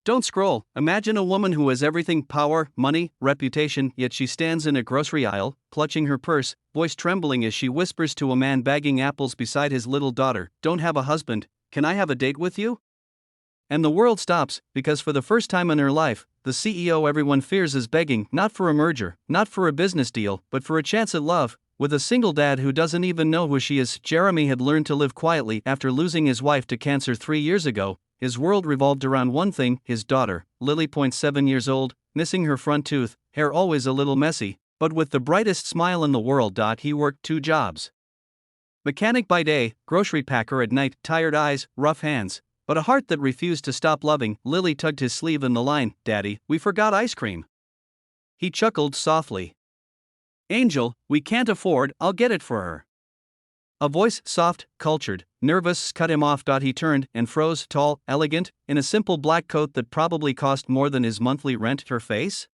Don't scroll. Imagine a woman who has everything: power, money, reputation, yet she stands in a grocery aisle, clutching her purse, voice trembling as she whispers to a man bagging apples beside his little daughter, "Don't have a husband, can I have a date with you?" And the world stops, because for the first time in her life, the CEO everyone fears is begging, not for a merger, not for a business deal, but for a chance at love. With a single dad who doesn't even know who she is, Jeremy had learned to live quietly after losing his wife to cancer 3 years ago. His world revolved around one thing: his daughter, Lily. 7 years old, missing her front tooth, hair always a little messy, but with the brightest smile in the world. He worked 2 jobs. Mechanic by day, grocery packer at night, tired eyes, rough hands, but a heart that refused to stop loving. Lily tugged his sleeve in the line, "Daddy, we forgot ice cream." He chuckled softly. "Angel, we can't afford, I'll get it for her." A voice, soft, cultured, nervous, cut him off. He turned and froze, tall, elegant, in a simple black coat that probably cost more than his monthly rent. Her face?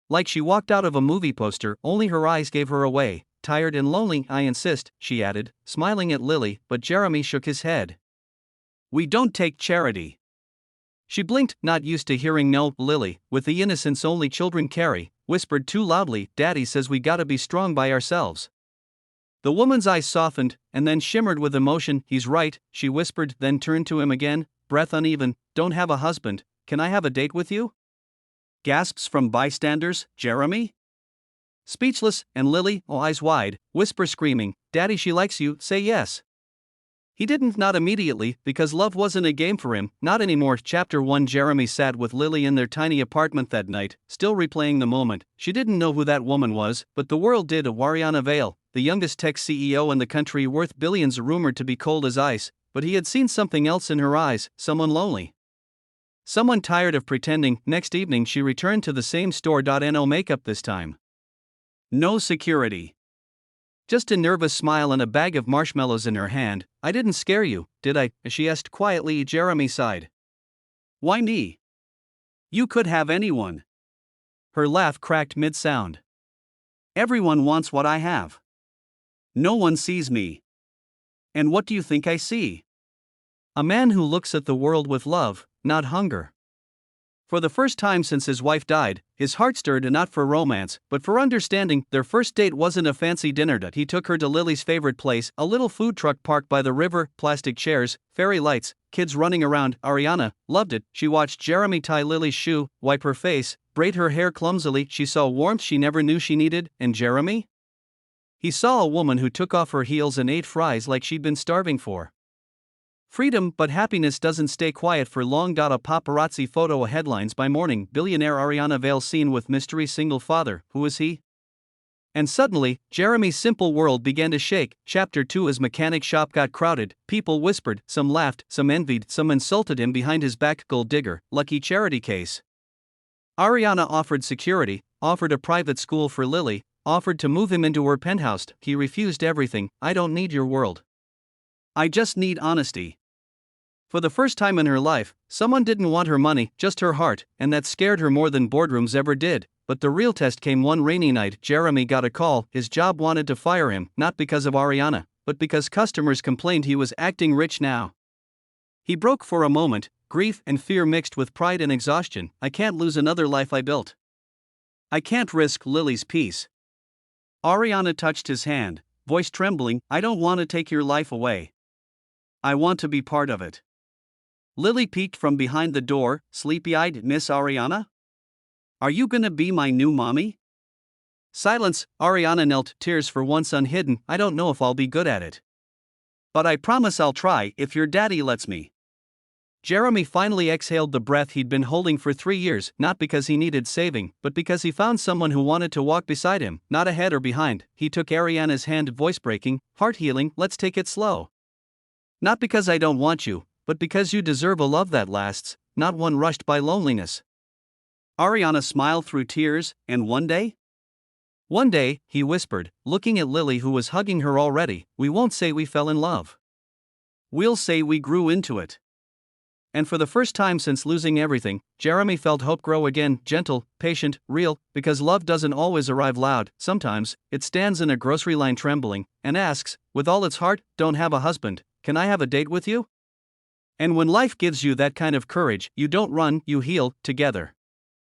Like she walked out of a movie poster, only her eyes gave her away. "Tired and lonely, I insist," she added, smiling at Lily, but Jeremy shook his head. "We don't take charity." She blinked, not used to hearing no. Lily, with the innocence only children carry, whispered too loudly, "Daddy says we gotta be strong by ourselves." The woman's eyes softened, and then shimmered with emotion. "He's right," she whispered, then turned to him again, breath uneven. "Don't have a husband, can I have a date with you?" Gasps from bystanders. "Jeremy?" Speechless, and Lily, eyes wide, whisper screaming, "Daddy, she likes you, say yes." He didn't, not immediately, because love wasn't a game for him, not anymore. Chapter 1. Jeremy sat with Lily in their tiny apartment that night, still replaying the moment. She didn't know who that woman was, but the world did. Ariana Vale, the youngest tech CEO in the country, worth billions, rumored to be cold as ice, but he had seen something else in her eyes: someone lonely. Someone tired of pretending. Next evening she returned to the same store. No makeup this time. No security. Just a nervous smile and a bag of marshmallows in her hand. "I didn't scare you, did I?" she asked quietly. Jeremy sighed. "Why me? You could have anyone." Her laugh cracked mid-sound. "Everyone wants what I have. No one sees me. And what do you think I see? A man who looks at the world with love, not hunger." For the first time since his wife died, his heart stirred, not for romance, but for understanding. Their first date wasn't a fancy dinner. He took her to Lily's favorite place, a little food truck parked by the river, plastic chairs, fairy lights, kids running around. Ariana loved it. She watched Jeremy tie Lily's shoe, wipe her face, braid her hair clumsily. She saw warmth she never knew she needed. And Jeremy? He saw a woman who took off her heels and ate fries like she'd been starving for freedom. But happiness doesn't stay quiet for long. A paparazzi photo headlines by morning. Billionaire Ariana Vale seen with mystery single father. Who is he? And suddenly, Jeremy's simple world began to shake. Chapter 2. His mechanic shop got crowded. People whispered, some laughed, some envied, some insulted him behind his back. Gold digger, lucky charity case. Ariana offered security, offered a private school for Lily, offered to move him into her penthouse. He refused everything. "I don't need your world. I just need honesty." For the first time in her life, someone didn't want her money, just her heart, and that scared her more than boardrooms ever did. But the real test came one rainy night. Jeremy got a call. His job wanted to fire him, not because of Ariana, but because customers complained he was acting rich now. He broke for a moment, grief and fear mixed with pride and exhaustion. "I can't lose another life I built. I can't risk Lily's peace." Ariana touched his hand, voice trembling. "I don't want to take your life away. I want to be part of it." Lily peeked from behind the door, sleepy-eyed. "Miss Ariana? Are you gonna be my new mommy?" Silence. Ariana knelt, tears for once unhidden. "I don't know if I'll be good at it. But I promise I'll try if your daddy lets me." Jeremy finally exhaled the breath he'd been holding for 3 years, not because he needed saving, but because he found someone who wanted to walk beside him, not ahead or behind. He took Ariana's hand, voice breaking, heart healing. "Let's take it slow. Not because I don't want you, but because you deserve a love that lasts, not one rushed by loneliness." Ariana smiled through tears. "And one day?" "One day," he whispered, looking at Lily who was hugging her already, "we won't say we fell in love. We'll say we grew into it." And for the first time since losing everything, Jeremy felt hope grow again, gentle, patient, real, because love doesn't always arrive loud. Sometimes, it stands in a grocery line trembling, and asks, with all its heart, "Don't have a husband, can I have a date with you?" And when life gives you that kind of courage, you don't run, you heal, together.